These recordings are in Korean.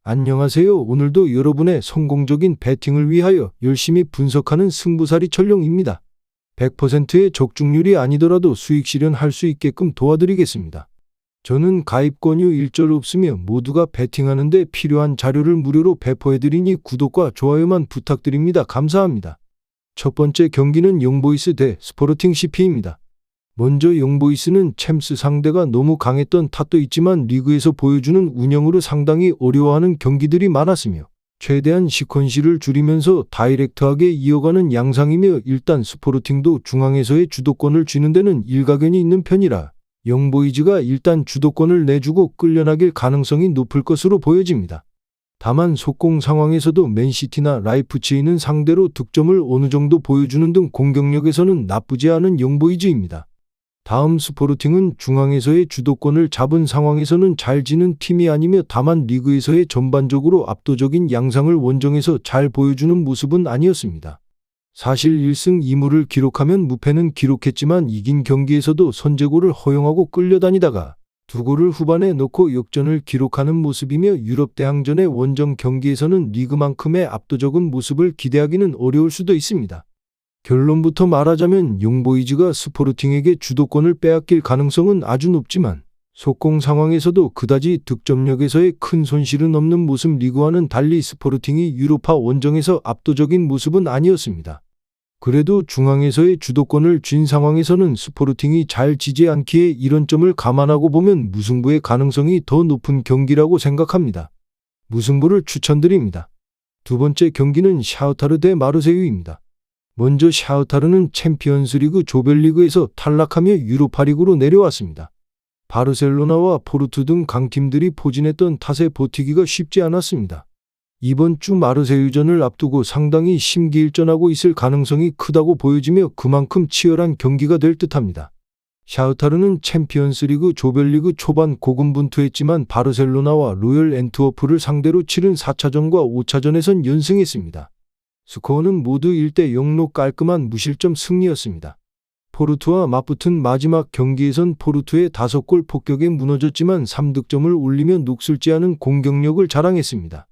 안녕하세요. 오늘도 여러분의 성공적인 배팅을 위하여 열심히 분석하는 승부사리 철룡입니다. 100%의 적중률이 아니더라도 수익 실현할 수 있게끔 도와드리겠습니다. 저는 가입 권유 일절 없으며 모두가 배팅하는 데 필요한 자료를 무료로 배포해드리니 구독과 좋아요만 부탁드립니다. 감사합니다. 첫 번째 경기는 영보이스 대 스포르팅 CP입니다. 먼저 영보이스는 챔스 상대가 너무 강했던 탓도 있지만 리그에서 보여주는 운영으로 상당히 어려워하는 경기들이 많았으며 최대한 시퀀시를 줄이면서 다이렉트하게 이어가는 양상이며 일단 스포르팅도 중앙에서의 주도권을 쥐는 데는 일가견이 있는 편이라 영보이즈가 일단 주도권을 내주고 끌려나길 가능성이 높을 것으로 보여집니다. 다만 속공 상황에서도 맨시티나 라이프치히는 상대로 득점을 어느 정도 보여주는 등 공격력에서는 나쁘지 않은 영보이즈입니다. 다음 스포르팅은 중앙에서의 주도권을 잡은 상황에서는 잘 지는 팀이 아니며 다만 리그에서의 전반적으로 압도적인 양상을 원정에서 잘 보여주는 모습은 아니었습니다. 사실 1승 2무를 기록하면 무패는 기록했지만 이긴 경기에서도 선제골을 허용하고 끌려다니다가 두 골을 후반에 넣고 역전을 기록하는 모습이며 유럽 대항전의 원정 경기에서는 리그만큼의 압도적인 모습을 기대하기는 어려울 수도 있습니다. 결론부터 말하자면 영보이즈가 스포르팅에게 주도권을 빼앗길 가능성은 아주 높지만 속공 상황에서도 그다지 득점력에서의 큰 손실은 없는 모습 리그와는 달리 스포르팅이 유로파 원정에서 압도적인 모습은 아니었습니다. 그래도 중앙에서의 주도권을 쥔 상황에서는 스포르팅이 잘 지지 않기에 이런 점을 감안하고 보면 무승부의 가능성이 더 높은 경기라고 생각합니다. 무승부를 추천드립니다. 두 번째 경기는 샤흐타르 대 마르세유입니다. 먼저 샤흐타르는 챔피언스리그 조별리그에서 탈락하며 유로파리그로 내려왔습니다. 바르셀로나와 포르투 등 강팀들이 포진했던 탓에 버티기가 쉽지 않았습니다. 이번 주 마르세유전을 앞두고 상당히 심기일전하고 있을 가능성이 크다고 보여지며 그만큼 치열한 경기가 될 듯합니다. 샤흐타르는 챔피언스리그 조별리그 초반 고군분투했지만 바르셀로나와 로열 앤트워프를 상대로 치른 4차전과 5차전에선 연승했습니다. 스코어는 모두 1대 0로 깔끔한 무실점 승리였습니다. 포르투와 맞붙은 마지막 경기에선 포르투의 5골 폭격에 무너졌지만 3득점을 올리며 녹슬지 않은 공격력을 자랑했습니다.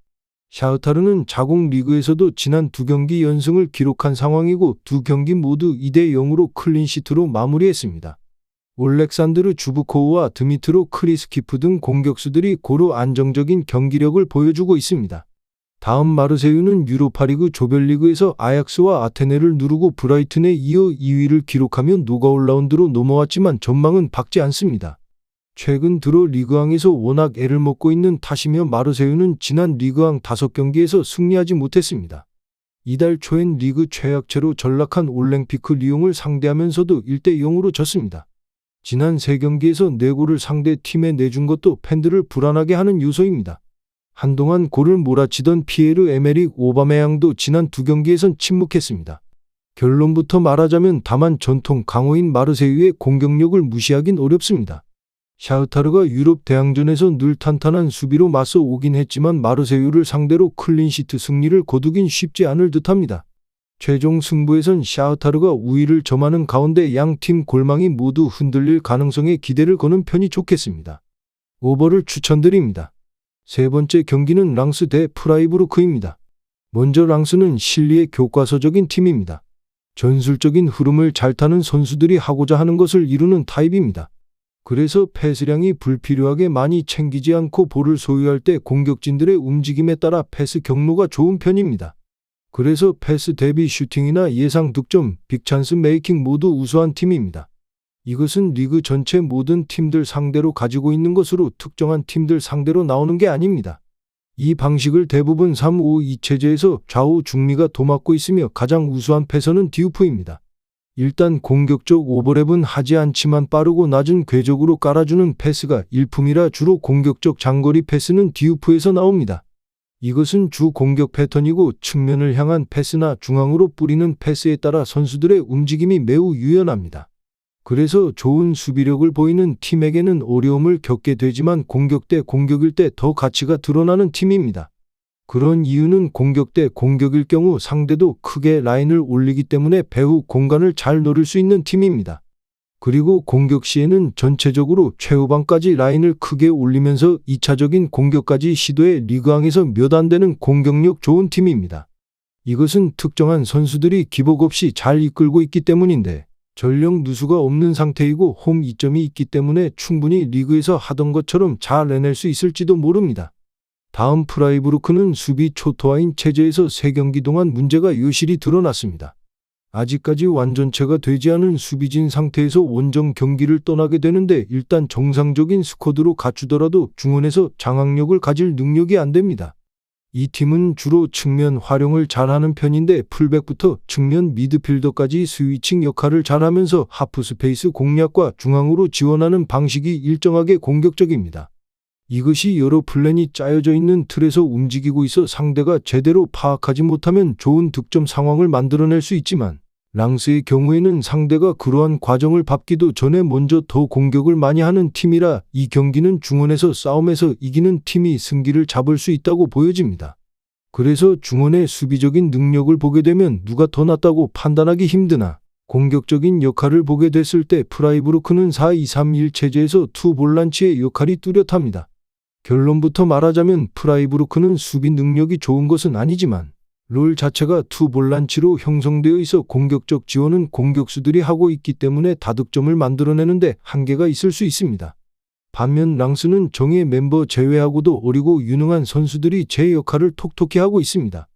샤흐타르는 자국 리그에서도 지난 2경기 연승을 기록한 상황이고 2경기 모두 2대 0으로 클린시트로 마무리했습니다. 올렉산드르 주브코우와 드미트로 크리스키프 등 공격수들이 고루 안정적인 경기력을 보여주고 있습니다. 다음 마르세유는 유로파리그 조별리그에서 아약스와 아테네를 누르고 브라이튼에 이어 2위를 기록하며 노가웃 라운드로 넘어왔지만 전망은 밝지 않습니다. 최근 들어 리그왕에서 워낙 애를 먹고 있는 탓이며 마르세유는 지난 리그왕 5경기에서 승리하지 못했습니다. 이달 초엔 리그 최약체로 전락한 올랭피크 리옹을 상대하면서도 1대 0으로 졌습니다. 지난 3경기에서 4골을 상대 팀에 내준 것도 팬들을 불안하게 하는 요소입니다. 한동안 골을 몰아치던 피에르 에메릭 오바메양도 지난 2경기에선 침묵했습니다. 결론부터 말하자면 다만 전통 강호인 마르세유의 공격력을 무시하긴 어렵습니다. 샤흐타르가 유럽 대항전에서 늘 탄탄한 수비로 맞서 오긴 했지만 마르세유를 상대로 클린시트 승리를 거두긴 쉽지 않을 듯합니다. 최종 승부에선 샤흐타르가 우위를 점하는 가운데 양팀 골망이 모두 흔들릴 가능성에 기대를 거는 편이 좋겠습니다. 오버를 추천드립니다. 세 번째 경기는 랑스 대 프라이부르크입니다. 먼저 랑스는 실리의 교과서적인 팀입니다. 전술적인 흐름을 잘 타는 선수들이 하고자 하는 것을 이루는 타입입니다. 그래서 패스량이 불필요하게 많이 챙기지 않고 볼을 소유할 때 공격진들의 움직임에 따라 패스 경로가 좋은 편입니다. 그래서 패스 대비 슈팅이나 예상 득점, 빅찬스 메이킹 모두 우수한 팀입니다. 이것은 리그 전체 모든 팀들 상대로 가지고 있는 것으로 특정한 팀들 상대로 나오는 게 아닙니다. 이 방식을 대부분 3-5-2 체제에서 좌우 중미가 도맡고 있으며 가장 우수한 패서는 디우프입니다. 일단 공격적 오버랩은 하지 않지만 빠르고 낮은 궤적으로 깔아주는 패스가 일품이라 주로 공격적 장거리 패스는 디우프에서 나옵니다. 이것은 주 공격 패턴이고 측면을 향한 패스나 중앙으로 뿌리는 패스에 따라 선수들의 움직임이 매우 유연합니다. 그래서 좋은 수비력을 보이는 팀에게는 어려움을 겪게 되지만 공격 대 공격일 때 더 가치가 드러나는 팀입니다. 그런 이유는 공격 대 공격일 경우 상대도 크게 라인을 올리기 때문에 배후 공간을 잘 노릴 수 있는 팀입니다. 그리고 공격 시에는 전체적으로 최후방까지 라인을 크게 올리면서 2차적인 공격까지 시도해 리그왕에서 몇 안 되는 공격력 좋은 팀입니다. 이것은 특정한 선수들이 기복 없이 잘 이끌고 있기 때문인데 전력 누수가 없는 상태이고 홈 이점이 있기 때문에 충분히 리그에서 하던 것처럼 잘 해낼 수 있을지도 모릅니다. 다음 프라이부르크는 수비 초토화인 체제에서 3경기 동안 문제가 여실히 드러났습니다. 아직까지 완전체가 되지 않은 수비진 상태에서 원정 경기를 떠나게 되는데 일단 정상적인 스쿼드로 갖추더라도 중원에서 장악력을 가질 능력이 안 됩니다. 이 팀은 주로 측면 활용을 잘하는 편인데 풀백부터 측면 미드필더까지 스위칭 역할을 잘하면서 하프스페이스 공략과 중앙으로 지원하는 방식이 일정하게 공격적입니다. 이것이 여러 플랜이 짜여져 있는 틀에서 움직이고 있어 상대가 제대로 파악하지 못하면 좋은 득점 상황을 만들어낼 수 있지만 랑스의 경우에는 상대가 그러한 과정을 밟기도 전에 먼저 더 공격을 많이 하는 팀이라 이 경기는 중원에서 싸움에서 이기는 팀이 승기를 잡을 수 있다고 보여집니다. 그래서 중원의 수비적인 능력을 보게 되면 누가 더 낫다고 판단하기 힘드나 공격적인 역할을 보게 됐을 때 프라이부르크는 4-2-3-1 체제에서 투볼란치의 역할이 뚜렷합니다. 결론부터 말하자면 프라이부르크는 수비 능력이 좋은 것은 아니지만 롤 자체가 투볼란치로 형성되어 있어 공격적 지원은 공격수들이 하고 있기 때문에 다득점을 만들어내는데 한계가 있을 수 있습니다. 반면 랑스는 정예 멤버 제외하고도 어리고 유능한 선수들이 제 역할을 톡톡히 하고 있습니다.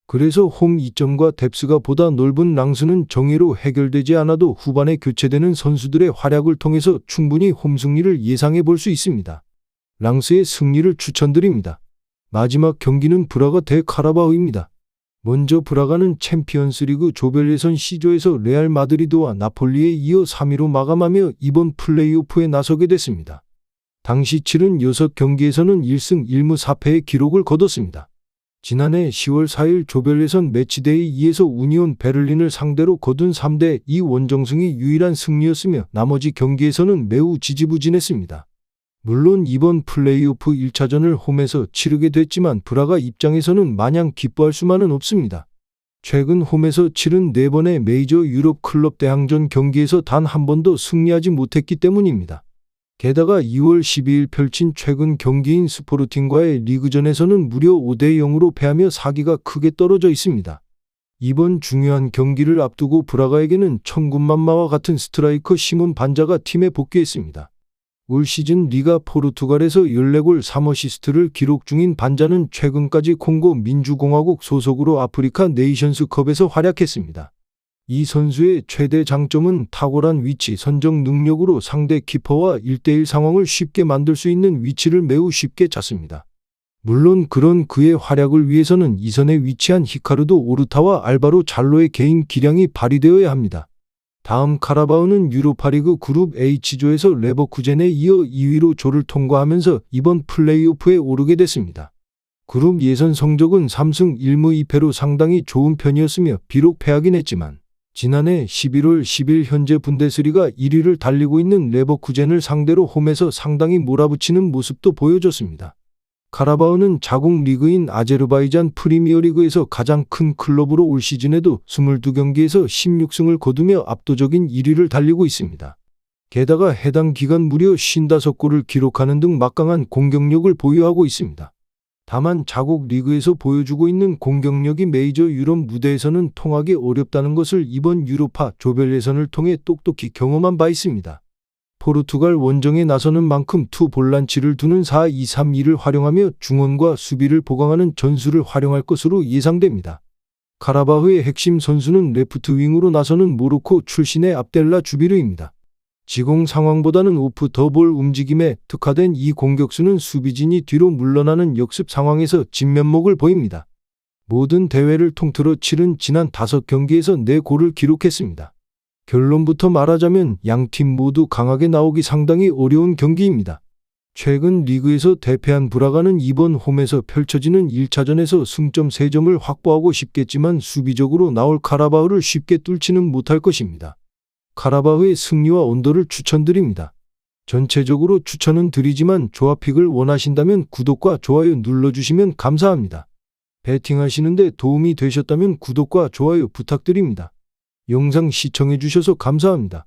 그래서 홈 이점과 뎁스가 보다 넓은 랑스는 정예로 해결되지 않아도 후반에 교체되는 선수들의 활약을 통해서 충분히 홈 승리를 예상해 볼 수 있습니다. 랑스의 승리를 추천드립니다. 마지막 경기는 브라가 대 카라바오입니다. 먼저 브라가는 챔피언스리그 조별 예선 C조에서 레알 마드리드와 나폴리에 이어 3위로 마감하며 이번 플레이오프에 나서게 됐습니다. 당시 치른 6경기에서는 1승 1무 4패의 기록을 거뒀습니다. 지난해 10월 4일 조별 예선 매치데이 2에서 우니온 베를린을 상대로 거둔 3-2 원정승이 유일한 승리였으며 나머지 경기에서는 매우 지지부진했습니다. 물론 이번 플레이오프 1차전을 홈에서 치르게 됐지만 브라가 입장에서는 마냥 기뻐할 수만은 없습니다. 최근 홈에서 치른 4번의 메이저 유럽 클럽 대항전 경기에서 단 한 번도 승리하지 못했기 때문입니다. 게다가 2월 12일 펼친 최근 경기인 스포르팅과의 리그전에서는 무려 5-0으로 패하며 사기가 크게 떨어져 있습니다. 이번 중요한 경기를 앞두고 브라가에게는 천군만마와 같은 스트라이커 시몬 반자가 팀에 복귀했습니다. 올 시즌 리가 포르투갈에서 14골 3어시스트를 기록 중인 반자는 최근까지 콩고 민주공화국 소속으로 아프리카 네이션스컵에서 활약했습니다. 이 선수의 최대 장점은 탁월한 위치 선정 능력으로 상대 키퍼와 1대1 상황을 쉽게 만들 수 있는 위치를 매우 쉽게 찾습니다. 물론 그런 그의 활약을 위해서는 이선에 위치한 히카르도 오르타와 알바로 잘로의 개인 기량이 발휘되어야 합니다. 다음 카라바오는 유로파리그 그룹 H조에서 레버쿠젠에 이어 2위로 조를 통과하면서 이번 플레이오프에 오르게 됐습니다. 그룹 예선 성적은 3승 1무 2패로 상당히 좋은 편이었으며 비록 패하긴 했지만 지난해 11월 10일 현재 분데스리가 1위를 달리고 있는 레버쿠젠을 상대로 홈에서 상당히 몰아붙이는 모습도 보여줬습니다. 카라바오는 자국 리그인 아제르바이잔 프리미어리그에서 가장 큰 클럽으로 올 시즌에도 22경기에서 16승을 거두며 압도적인 1위를 달리고 있습니다. 게다가 해당 기간 무려 55골을 기록하는 등 막강한 공격력을 보유하고 있습니다. 다만 자국 리그에서 보여주고 있는 공격력이 메이저 유럽 무대에서는 통하기 어렵다는 것을 이번 유로파 조별 예선을 통해 똑똑히 경험한 바 있습니다. 포르투갈 원정에 나서는 만큼 투볼란치를 두는 4-2-3-2를 활용하며 중원과 수비를 보강하는 전술을 활용할 것으로 예상됩니다. 카라바흐의 핵심 선수는 레프트 윙으로 나서는 모로코 출신의 압델라 주비르입니다. 지공 상황보다는 오프 더 볼 움직임에 특화된 이 공격수는 수비진이 뒤로 물러나는 역습 상황에서 진면목을 보입니다. 모든 대회를 통틀어 치른 지난 5경기에서 4골을 기록했습니다. 결론부터 말하자면 양팀 모두 강하게 나오기 상당히 어려운 경기입니다. 최근 리그에서 대패한 브라가는 이번 홈에서 펼쳐지는 1차전에서 승점 3점을 확보하고 싶겠지만 수비적으로 나올 카라바흐를 쉽게 뚫지는 못할 것입니다. 카라바흐의 승리와 언더를 추천드립니다. 전체적으로 추천은 드리지만 조합픽을 원하신다면 구독과 좋아요 눌러주시면 감사합니다. 배팅하시는데 도움이 되셨다면 구독과 좋아요 부탁드립니다. 영상 시청해주셔서 감사합니다.